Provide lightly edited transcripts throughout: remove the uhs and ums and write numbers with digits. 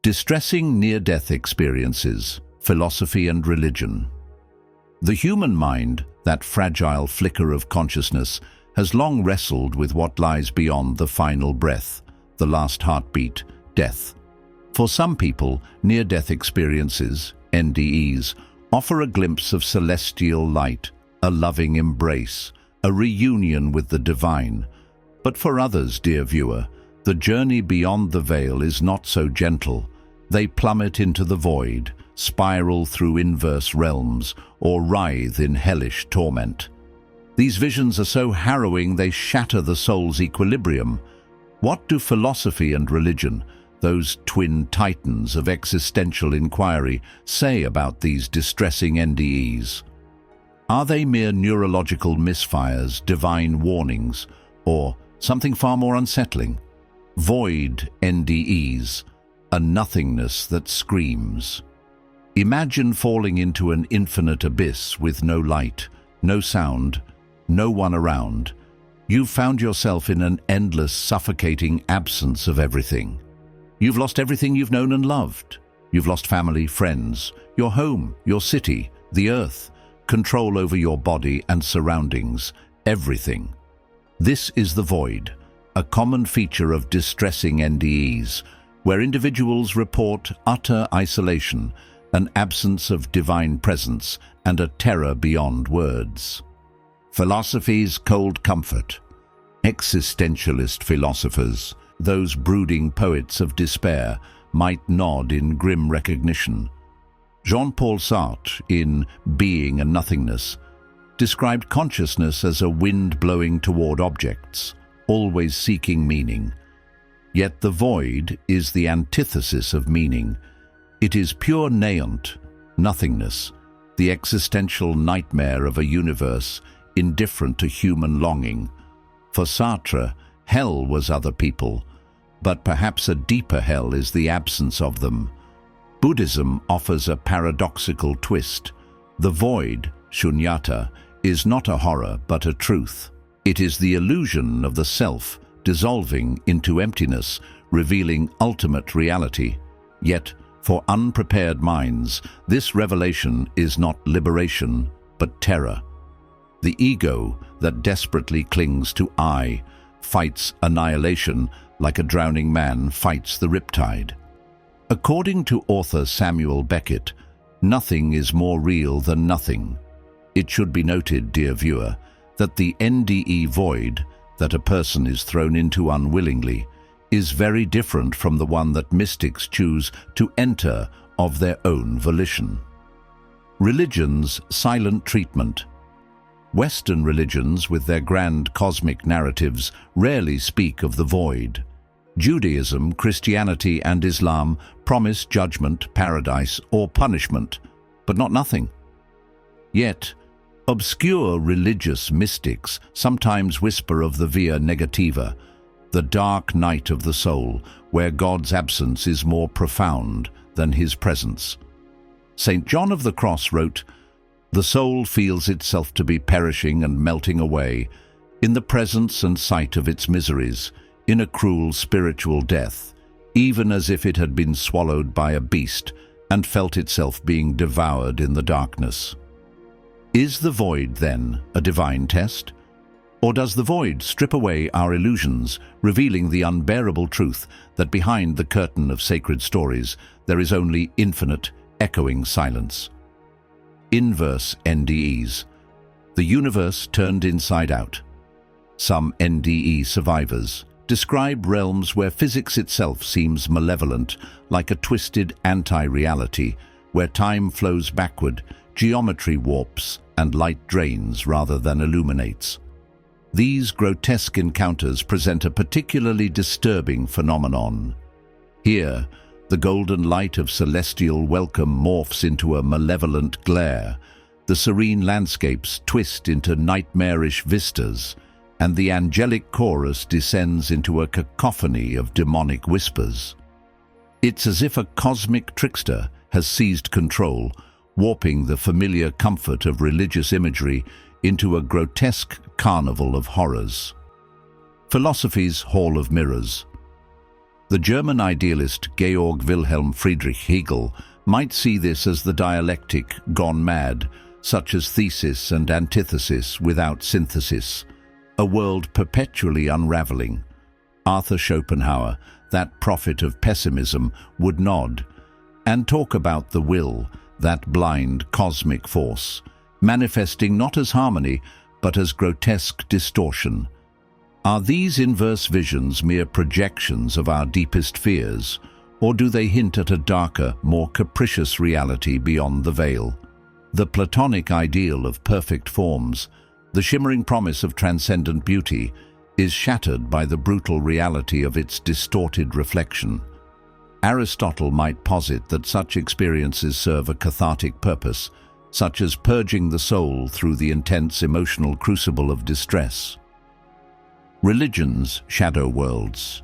Distressing near-death experiences, philosophy and religion. The human mind, that fragile flicker of consciousness, has long wrestled with what lies beyond the final breath, the last heartbeat, death. For some people, near-death experiences, NDEs, offer a glimpse of celestial light, a loving embrace, a reunion with the divine. But for others, dear viewer, the journey beyond the veil is not so gentle. They plummet into the void, spiral through inverse realms, or writhe in hellish torment. These visions are so harrowing they shatter the soul's equilibrium. What do philosophy and religion, those twin titans of existential inquiry, say about these distressing NDEs? Are they mere neurological misfires, divine warnings, or something far more unsettling? Void NDEs, a nothingness that screams. Imagine falling into an infinite abyss with no light, no sound, no one around. You've found yourself in an endless, suffocating absence of everything. You've lost everything you've known and loved. You've lost family, friends, your home, your city, the earth, control over your body and surroundings, everything. This is the void, a common feature of distressing NDEs, where individuals report utter isolation, an absence of divine presence, and a terror beyond words. Philosophy's cold comfort. Existentialist philosophers, those brooding poets of despair, might nod in grim recognition. Jean-Paul Sartre, in Being and Nothingness, described consciousness as a wind blowing toward objects, always seeking meaning. Yet the void is the antithesis of meaning. It is pure neant, nothingness, the existential nightmare of a universe indifferent to human longing. For Sartre, hell was other people, but perhaps a deeper hell is the absence of them. Buddhism offers a paradoxical twist. The void, Śūnyatā, is not a horror but a truth. It is the illusion of the self dissolving into emptiness, revealing ultimate reality. Yet, for unprepared minds, this revelation is not liberation, but terror. The ego that desperately clings to I fights annihilation like a drowning man fights the riptide. According to author Samuel Beckett, nothing is more real than nothing. It should be noted, dear viewer, that the NDE void that a person is thrown into unwillingly is very different from the one that mystics choose to enter of their own volition. Religion's silent treatment. Western religions, with their grand cosmic narratives, rarely speak of the void. Judaism, Christianity, and Islam promise judgment, paradise, or punishment, but not nothing. Yet, obscure religious mystics sometimes whisper of the via negativa, the dark night of the soul, where God's absence is more profound than his presence. St. John of the Cross wrote, "The soul feels itself to be perishing and melting away in the presence and sight of its miseries, in a cruel spiritual death, even as if it had been swallowed by a beast and felt itself being devoured in the darkness." Is the void, then, a divine test? Or does the void strip away our illusions, revealing the unbearable truth that behind the curtain of sacred stories there is only infinite, echoing silence? Inverse NDEs. The universe turned inside out. Some NDE survivors describe realms where physics itself seems malevolent, like a twisted anti-reality, where time flows backward, geometry warps, and light drains rather than illuminates. These grotesque encounters present a particularly disturbing phenomenon. Here, the golden light of celestial welcome morphs into a malevolent glare, the serene landscapes twist into nightmarish vistas, and the angelic chorus descends into a cacophony of demonic whispers. It's as if a cosmic trickster has seized control, warping the familiar comfort of religious imagery into a grotesque carnival of horrors. Philosophy's Hall of Mirrors. The German idealist Georg Wilhelm Friedrich Hegel might see this as the dialectic gone mad, such as thesis and antithesis without synthesis, a world perpetually unraveling. Arthur Schopenhauer, that prophet of pessimism, would nod and talk about the will, that blind cosmic force, manifesting not as harmony but as grotesque distortion. Are these inverse visions mere projections of our deepest fears, or do they hint at a darker, more capricious reality beyond the veil? The Platonic ideal of perfect forms, the shimmering promise of transcendent beauty, is shattered by the brutal reality of its distorted reflection. Aristotle might posit that such experiences serve a cathartic purpose, such as purging the soul through the intense emotional crucible of distress. Religion's shadow worlds.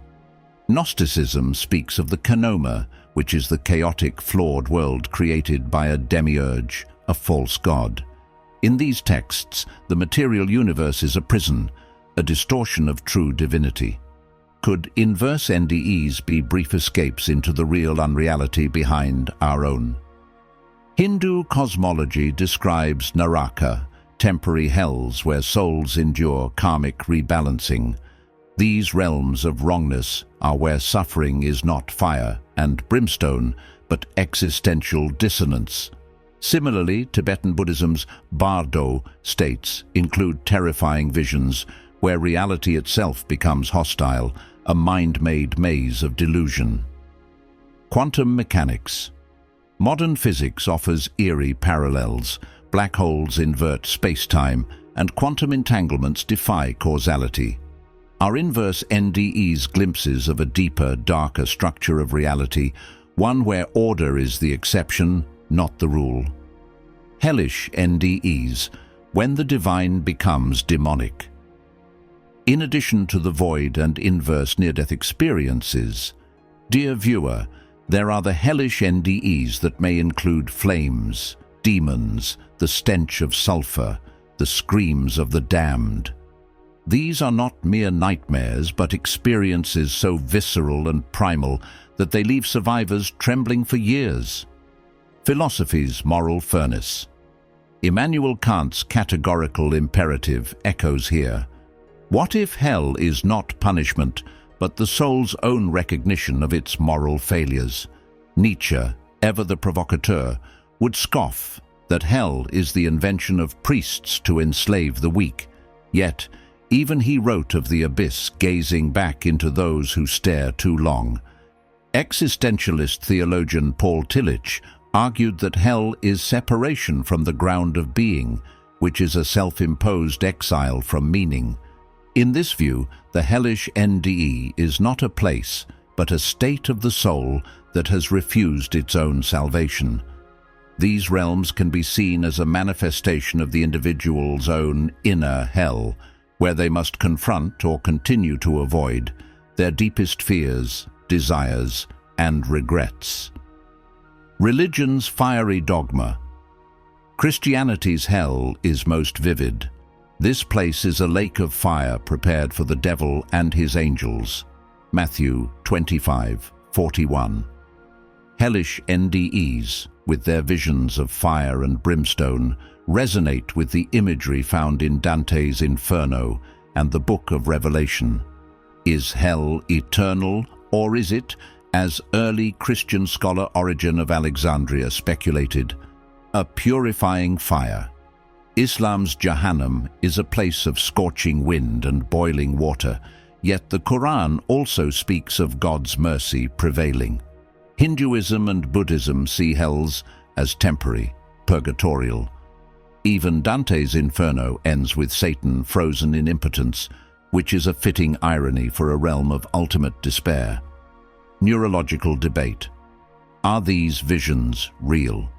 Gnosticism speaks of the Kanoma, which is the chaotic, flawed world created by a demiurge, a false god. In these texts, the material universe is a prison, a distortion of true divinity. Could inverse NDEs be brief escapes into the real unreality behind our own? Hindu cosmology describes Naraka, temporary hells where souls endure karmic rebalancing. These realms of wrongness are where suffering is not fire and brimstone, but existential dissonance. Similarly, Tibetan Buddhism's Bardo states include terrifying visions where reality itself becomes hostile, a mind-made maze of delusion. Quantum mechanics. Modern physics offers eerie parallels. Black holes invert space-time, and quantum entanglements defy causality. Are inverse NDEs glimpses of a deeper, darker structure of reality, one where order is the exception, not the rule? Hellish NDEs, when the divine becomes demonic. In addition to the void and inverse near-death experiences, dear viewer, there are the hellish NDEs that may include flames, demons, the stench of sulfur, the screams of the damned. These are not mere nightmares, but experiences so visceral and primal that they leave survivors trembling for years. Philosophy's moral furnace. Immanuel Kant's categorical imperative echoes here. What if hell is not punishment, but the soul's own recognition of its moral failures? Nietzsche, ever the provocateur, would scoff that hell is the invention of priests to enslave the weak. Yet, even he wrote of the abyss gazing back into those who stare too long. Existentialist theologian Paul Tillich argued that hell is separation from the ground of being, which is a self-imposed exile from meaning. In this view, the hellish NDE is not a place, but a state of the soul that has refused its own salvation. These realms can be seen as a manifestation of the individual's own inner hell, where they must confront or continue to avoid their deepest fears, desires, and regrets. Religion's fiery dogma. Christianity's hell is most vivid. This place is a lake of fire prepared for the devil and his angels. Matthew 25:41. Hellish NDEs, with their visions of fire and brimstone, resonate with the imagery found in Dante's Inferno and the Book of Revelation. Is hell eternal, or is it, as early Christian scholar Origen of Alexandria speculated, a purifying fire? Islam's Jahannam is a place of scorching wind and boiling water, yet the Quran also speaks of God's mercy prevailing. Hinduism and Buddhism see hells as temporary, purgatorial. Even Dante's Inferno ends with Satan frozen in impotence, which is a fitting irony for a realm of ultimate despair. Neurological debate. Are these visions real?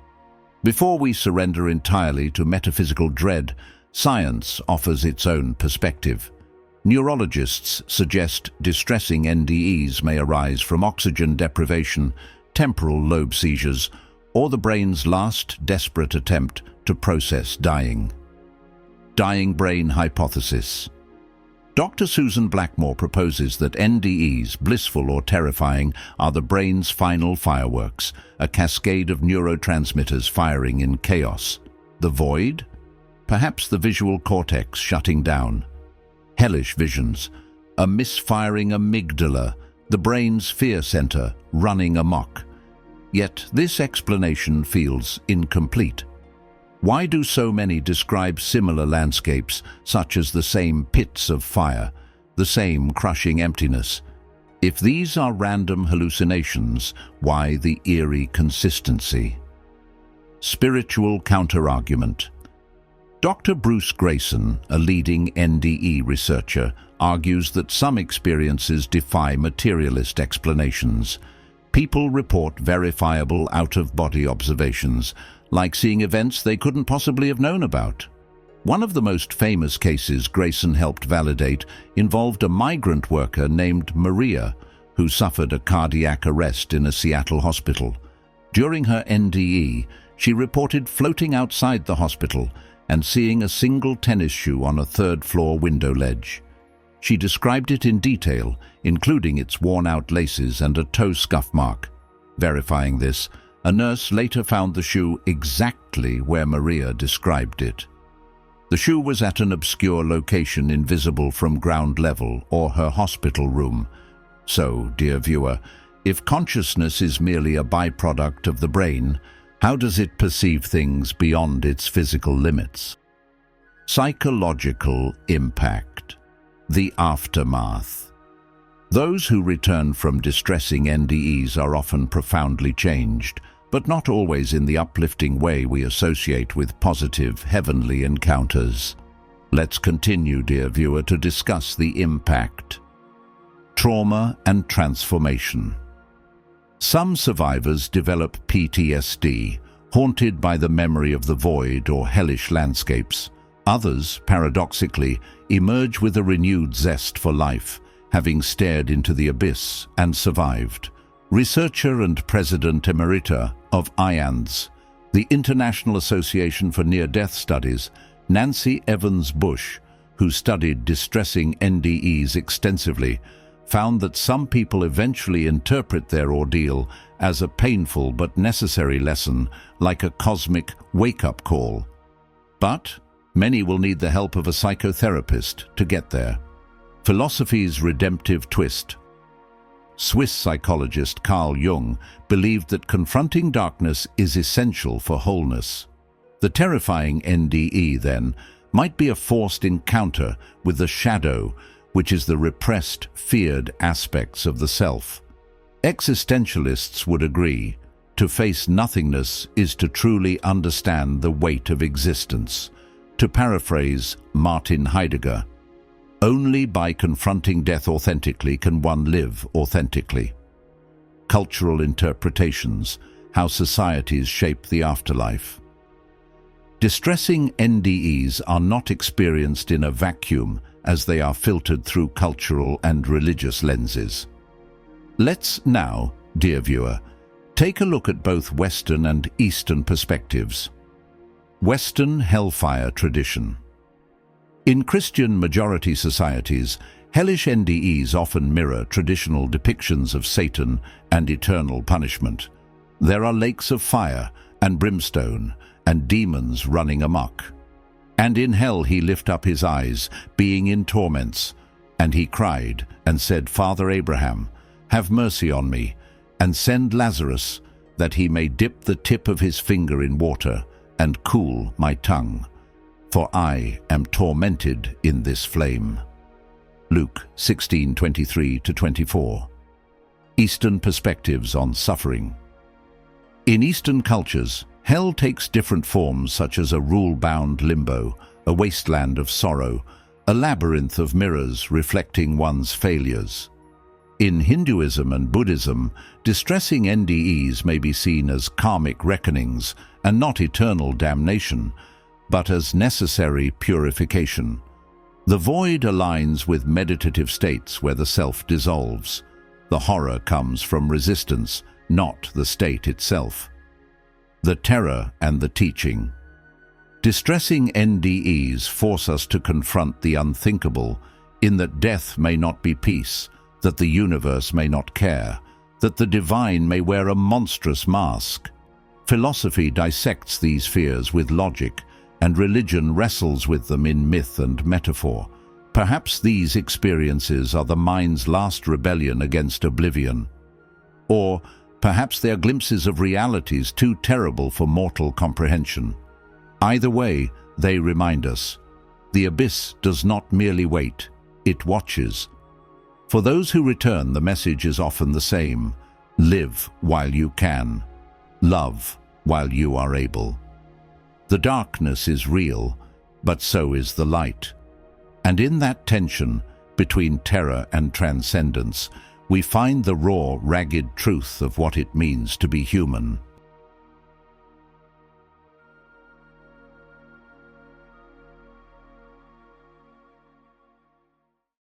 Before we surrender entirely to metaphysical dread, science offers its own perspective. Neurologists suggest distressing NDEs may arise from oxygen deprivation, temporal lobe seizures, or the brain's last desperate attempt to process dying. Dying brain hypothesis. Dr. Susan Blackmore proposes that NDEs, blissful or terrifying, are the brain's final fireworks, a cascade of neurotransmitters firing in chaos. The void? Perhaps the visual cortex shutting down. Hellish visions, a misfiring amygdala, the brain's fear center running amok. Yet this explanation feels incomplete. Why do so many describe similar landscapes, such as the same pits of fire, the same crushing emptiness? If these are random hallucinations, why the eerie consistency? Spiritual counterargument. Dr. Bruce Grayson, a leading NDE researcher, argues that some experiences defy materialist explanations. People report verifiable out-of-body observations, like seeing events they couldn't possibly have known about. One of the most famous cases Grayson helped validate involved a migrant worker named Maria, who suffered a cardiac arrest in a Seattle hospital. During her NDE, she reported floating outside the hospital and seeing a single tennis shoe on a third-floor window ledge. She described it in detail, including its worn-out laces and a toe scuff mark. Verifying this, a nurse later found the shoe exactly where Maria described it. The shoe was at an obscure location invisible from ground level or her hospital room. So, dear viewer, if consciousness is merely a byproduct of the brain, how does it perceive things beyond its physical limits? Psychological impact. The aftermath. Those who return from distressing NDEs are often profoundly changed, but not always in the uplifting way we associate with positive, heavenly encounters. Let's continue, dear viewer, to discuss the impact. Trauma and transformation. Some survivors develop PTSD, haunted by the memory of the void or hellish landscapes. Others, paradoxically, emerge with a renewed zest for life, having stared into the abyss and survived. Researcher and President Emerita of IANDS, the International Association for Near-Death Studies, Nancy Evans Bush, who studied distressing NDEs extensively, found that some people eventually interpret their ordeal as a painful but necessary lesson, like a cosmic wake-up call. But many will need the help of a psychotherapist to get there. Philosophy's redemptive twist. Swiss psychologist Carl Jung believed that confronting darkness is essential for wholeness. The terrifying NDE, then, might be a forced encounter with the shadow, which is the repressed, feared aspects of the self. Existentialists would agree, to face nothingness is to truly understand the weight of existence. To paraphrase Martin Heidegger, only by confronting death authentically can one live authentically. Cultural interpretations, how societies shape the afterlife. Distressing NDEs are not experienced in a vacuum, as they are filtered through cultural and religious lenses. Let's now, dear viewer, take a look at both Western and Eastern perspectives. Western hellfire tradition. In Christian majority societies, hellish NDEs often mirror traditional depictions of Satan and eternal punishment. There are lakes of fire and brimstone and demons running amok. And in hell he lift up his eyes, being in torments. And he cried and said, Father Abraham, have mercy on me, and send Lazarus, that he may dip the tip of his finger in water, and cool my tongue. For I am tormented in this flame. Luke 16:23-24. Eastern perspectives on suffering. In Eastern cultures, hell takes different forms, such as a rule-bound limbo, a wasteland of sorrow, a labyrinth of mirrors reflecting one's failures. In Hinduism and Buddhism, distressing NDEs may be seen as karmic reckonings and not eternal damnation, but as necessary purification. The void aligns with meditative states where the self dissolves. The horror comes from resistance, not the state itself. The terror and the teaching. Distressing NDEs force us to confront the unthinkable, in that death may not be peace, that the universe may not care, that the divine may wear a monstrous mask. Philosophy dissects these fears with logic, and religion wrestles with them in myth and metaphor. Perhaps these experiences are the mind's last rebellion against oblivion. Or perhaps they are glimpses of realities too terrible for mortal comprehension. Either way, they remind us, the abyss does not merely wait, it watches. For those who return, the message is often the same: live while you can, love while you are able. The darkness is real, but so is the light. And in that tension between terror and transcendence, we find the raw, ragged truth of what it means to be human.